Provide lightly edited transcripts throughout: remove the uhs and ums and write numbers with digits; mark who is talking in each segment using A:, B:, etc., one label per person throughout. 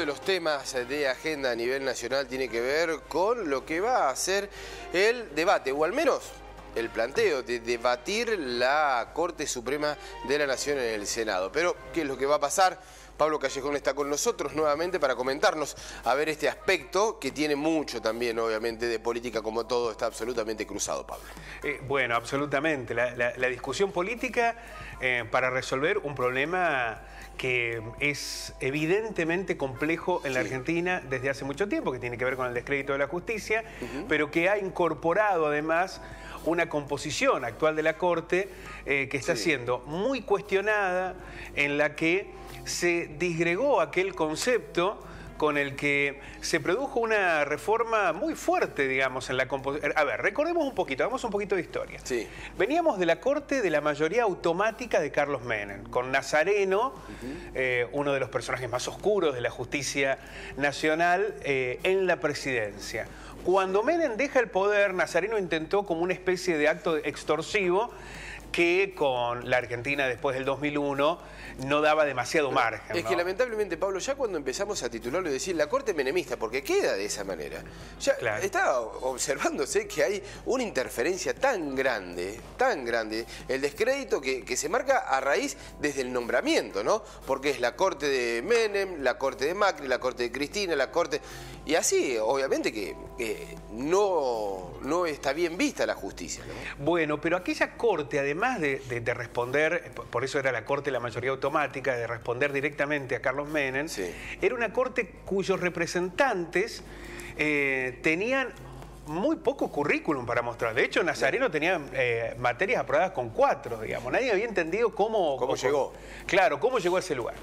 A: los temas de agenda a nivel nacional tiene que ver con lo que va a ser el debate, o al menos el planteo de debatir la Corte Suprema de la Nación en el Senado. Pero, ¿qué es lo que va a pasar? Pablo Callejón está con nosotros nuevamente para comentarnos a ver este aspecto que tiene mucho también, obviamente, de política, como todo está absolutamente cruzado, Pablo.
B: Bueno, absolutamente. La discusión política para resolver un problema que es evidentemente complejo en la Argentina desde hace mucho tiempo, que tiene que ver con el descrédito de la justicia, pero que ha incorporado además una composición actual de la Corte que está siendo muy cuestionada, en la que se disgregó aquel concepto con el que se produjo una reforma muy fuerte, digamos, en la composición. A ver, recordemos un poquito, hagamos un poquito de historia.
A: Sí.
B: Veníamos de la Corte de la mayoría automática de Carlos Menem, con Nazareno, uno de los personajes más oscuros de la justicia nacional, en la presidencia. Cuando Menem deja el poder, Nazareno intentó como una especie de acto extorsivo que con la Argentina después del 2001 no daba demasiado margen.
A: Es que lamentablemente, Pablo, ya cuando empezamos a titularlo y decir la Corte menemista, porque queda de esa manera, ya está observándose que hay una interferencia tan grande, el descrédito que se marca a raíz desde el nombramiento, ¿no? Porque es la Corte de Menem, la Corte de Macri, la Corte de Cristina, la Corte... Y así, obviamente que no está bien vista la justicia, ¿no?
B: Bueno, pero aquella Corte, además de responder, por eso era la Corte de la mayoría automática, de responder directamente a Carlos Menem, era una Corte cuyos representantes tenían muy poco currículum para mostrar. De hecho, Nazareno tenía materias aprobadas con 4, digamos. Nadie había entendido cómo llegó. Claro, cómo llegó a ese lugar.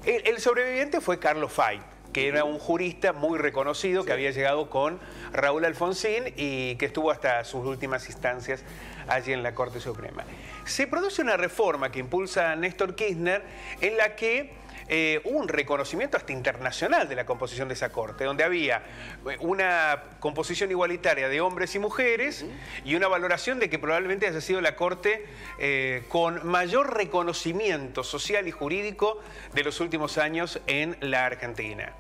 B: El sobreviviente fue Carlos Fay, que era un jurista muy reconocido, que había llegado con Raúl Alfonsín y que estuvo hasta sus últimas instancias allí en la Corte Suprema. Se produce una reforma que impulsa Néstor Kirchner, en la que hubo un reconocimiento hasta internacional de la composición de esa Corte, donde había una composición igualitaria de hombres y mujeres y una valoración de que probablemente haya sido la Corte con mayor reconocimiento social y jurídico de los últimos años en la Argentina.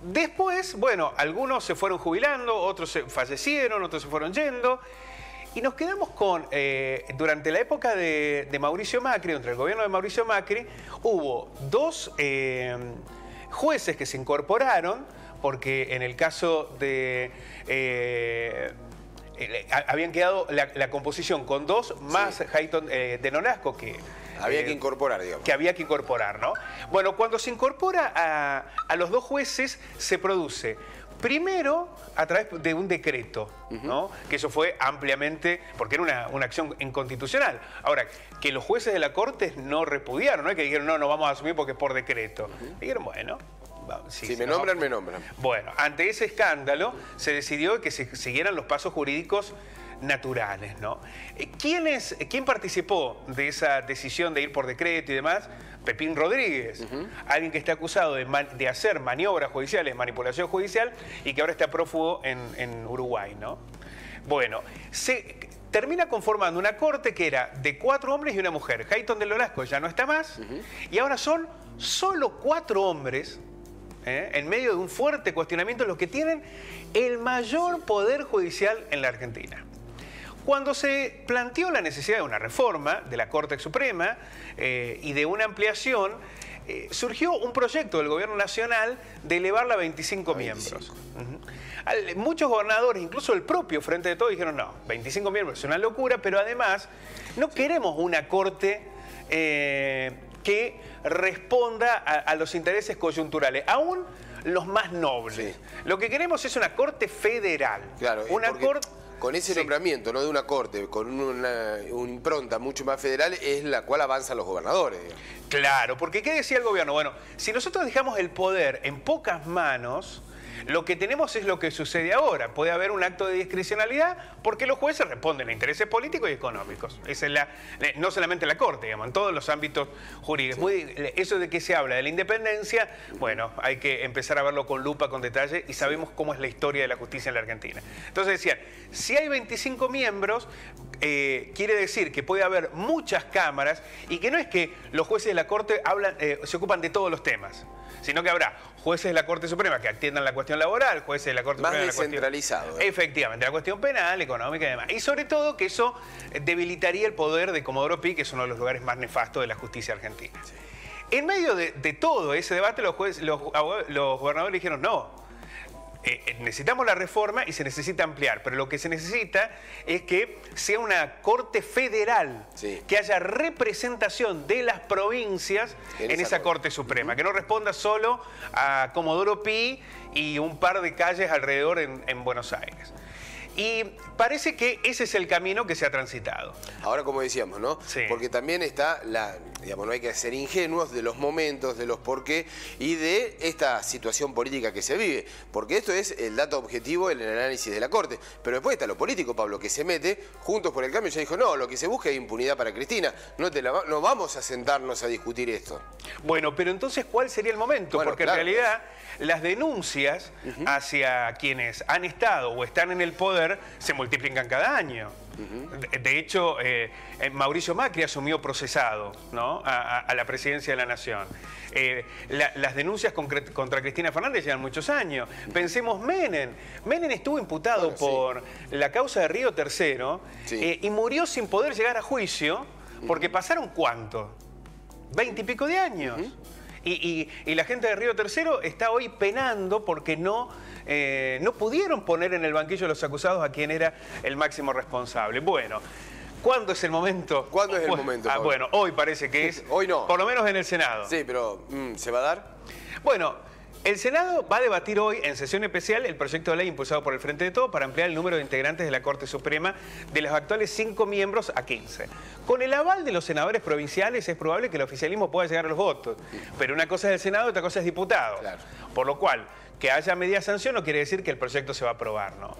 B: Después, bueno, algunos se fueron jubilando, otros fallecieron, otros se fueron yendo. Y nos quedamos con, durante la época de Mauricio Macri, entre el gobierno de Mauricio Macri, hubo 2 jueces que se incorporaron, porque en el caso de... habían quedado la composición con 2 más Hayton de Nolasco, que...
A: Había que incorporar, digamos.
B: Que había que incorporar, ¿no? Bueno, cuando se incorpora a los 2 jueces, se produce... Primero, a través de un decreto, ¿no? Que eso fue ampliamente, porque era una acción inconstitucional. Ahora, que los jueces de la Corte no repudiaron, ¿no? Que dijeron, no vamos a asumir porque es por decreto. Dijeron, bueno...
A: Si me nombran, me nombran.
B: Bueno, ante ese escándalo se decidió que se siguieran los pasos jurídicos naturales, ¿no? ¿Quién participó de esa decisión de ir por decreto y demás? Pepín Rodríguez, alguien que está acusado de hacer maniobras judiciales, manipulación judicial, y que ahora está prófugo en Uruguay, ¿no? Bueno, se termina conformando una Corte que era de 4 hombres y una mujer. Hayton de Nolasco ya no está más, y ahora son solo 4 hombres, en medio de un fuerte cuestionamiento, los que tienen el mayor poder judicial en la Argentina. Cuando se planteó la necesidad de una reforma de la Corte Suprema y de una ampliación, surgió un proyecto del Gobierno Nacional de elevarla a 25 miembros. Muchos gobernadores, incluso el propio Frente de Todos, dijeron, no, 25 miembros es una locura, pero además no queremos una Corte que responda a los intereses coyunturales, aún los más nobles. Lo que queremos es una Corte federal.
A: Claro,
B: una corte...
A: Con ese nombramiento, ¿no?, de una Corte, con una impronta mucho más federal, es la cual avanzan los gobernadores, digamos.
B: Claro, porque ¿qué decía el gobierno? Bueno, si nosotros dejamos el poder en pocas manos, lo que tenemos es lo que sucede ahora. Puede haber un acto de discrecionalidad porque los jueces responden a intereses políticos y económicos. Esa es no solamente la Corte, digamos, en todos los ámbitos jurídicos. Eso de que se habla de la independencia, bueno, hay que empezar a verlo con lupa, con detalle, y sabemos cómo es la historia de la justicia en la Argentina. Entonces decían, si hay 25 miembros, quiere decir que puede haber muchas cámaras y que no es que los jueces de la Corte se ocupan de todos los temas, sino que habrá jueces de la Corte Suprema que atiendan la cuestión laboral, jueces de la Corte Suprema...
A: Más descentralizado.
B: Efectivamente, la cuestión penal, económica y demás. Y sobre todo que eso debilitaría el poder de Comodoro Pi, que es uno de los lugares más nefastos de la justicia argentina. Sí. En medio de todo ese debate, los gobernadores dijeron no. Necesitamos la reforma y se necesita ampliar, pero lo que se necesita es que sea una corte federal, sí, que haya representación de las provincias en esa Corte Suprema, que no responda solo a Comodoro Pi y un par de calles alrededor en Buenos Aires. Y parece que ese es el camino que se ha transitado.
A: Ahora, como decíamos, ¿no?
B: Sí.
A: Porque también está digamos, no hay que ser ingenuos de los momentos, de los por qué y de esta situación política que se vive. Porque esto es el dato objetivo en el análisis de la Corte. Pero después está lo político, Pablo, que se mete. Juntos por el Cambio ya dijo, no, lo que se busca es impunidad para Cristina. No vamos a sentarnos a discutir esto.
B: Bueno, pero entonces, ¿cuál sería el momento?
A: Bueno,
B: porque
A: claro,
B: en realidad las denuncias hacia quienes han estado o están en el poder se multiplican cada año. De hecho, Mauricio Macri asumió procesado, ¿no?, a la presidencia de la Nación. Las denuncias contra Cristina Fernández llevan muchos años. Pensemos Menem. Menem estuvo imputado por la causa de Río Tercero y murió sin poder llegar a juicio porque pasaron ¿cuánto? 20 y pico de años. Y la gente de Río Tercero está hoy penando porque no pudieron poner en el banquillo de los acusados a quien era el máximo responsable. Bueno, ¿cuándo es el momento?
A: ¿Cuándo es el momento, Pablo?
B: Bueno, hoy parece que es.
A: Hoy no.
B: Por lo menos en el Senado.
A: Sí, pero ¿se va a dar?
B: Bueno, el Senado va a debatir hoy en sesión especial el proyecto de ley impulsado por el Frente de Todos para ampliar el número de integrantes de la Corte Suprema de los actuales 5 miembros a 15. Con el aval de los senadores provinciales es probable que el oficialismo pueda llegar a los votos, pero una cosa es el Senado y otra cosa es diputado. Claro. Por lo cual, que haya media sanción no quiere decir que el proyecto se va a aprobar, ¿no?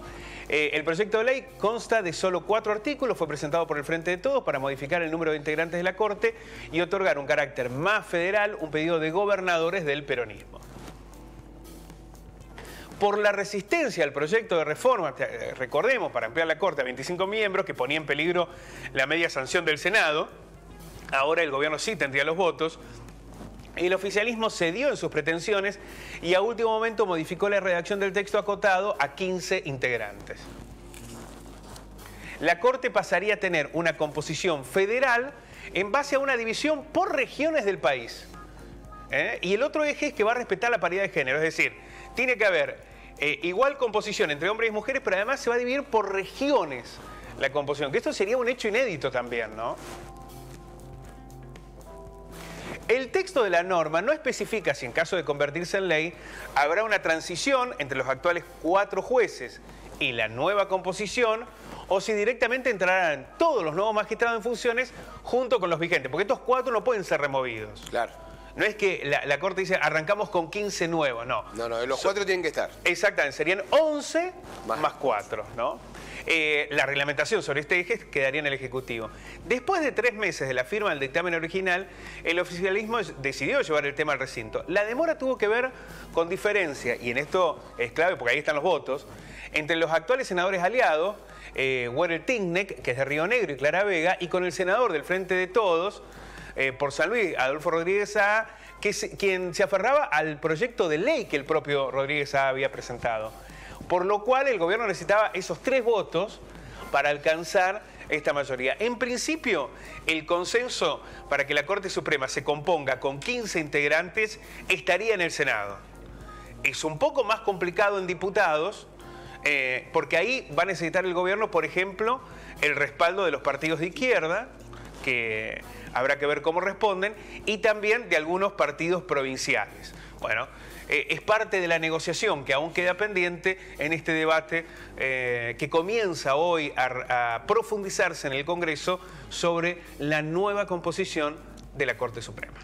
B: El proyecto de ley consta de solo 4 artículos, fue presentado por el Frente de Todos para modificar el número de integrantes de la Corte y otorgar un carácter más federal, un pedido de gobernadores del peronismo. Por la resistencia al proyecto de reforma, recordemos, para ampliar la Corte a 25 miembros, que ponía en peligro la media sanción del Senado, ahora el gobierno sí tendría los votos, el oficialismo cedió en sus pretensiones y a último momento modificó la redacción del texto acotado a 15 integrantes. La Corte pasaría a tener una composición federal en base a una división por regiones del país. Y el otro eje es que va a respetar la paridad de género, es decir, tiene que haber igual composición entre hombres y mujeres, pero además se va a dividir por regiones la composición, que esto sería un hecho inédito también, ¿no? El texto de la norma no especifica si en caso de convertirse en ley habrá una transición entre los actuales 4 jueces y la nueva composición o si directamente entrarán todos los nuevos magistrados en funciones junto con los vigentes, porque estos 4 no pueden ser removidos. Claro. No es que la Corte dice arrancamos con 15 nuevos, no.
A: No, los 4 tienen que estar.
B: Exactamente, serían 11 más 4, ¿no? La reglamentación sobre este eje quedaría en el Ejecutivo. Después de 3 meses de la firma del dictamen original, el oficialismo decidió llevar el tema al recinto. La demora tuvo que ver con diferencia, y en esto es clave porque ahí están los votos, entre los actuales senadores aliados, Werner Tignek, que es de Río Negro, y Clara Vega, y con el senador del Frente de Todos, por San Luis, Adolfo Rodríguez Saá, quien se aferraba al proyecto de ley que el propio Rodríguez Saá había presentado. Por lo cual el gobierno necesitaba esos 3 votos para alcanzar esta mayoría. En principio, el consenso para que la Corte Suprema se componga con 15 integrantes estaría en el Senado. Es un poco más complicado en diputados, porque ahí va a necesitar el gobierno, por ejemplo, el respaldo de los partidos de izquierda, que habrá que ver cómo responden, y también de algunos partidos provinciales. Bueno, es parte de la negociación que aún queda pendiente en este debate que comienza hoy a profundizarse en el Congreso sobre la nueva composición de la Corte Suprema.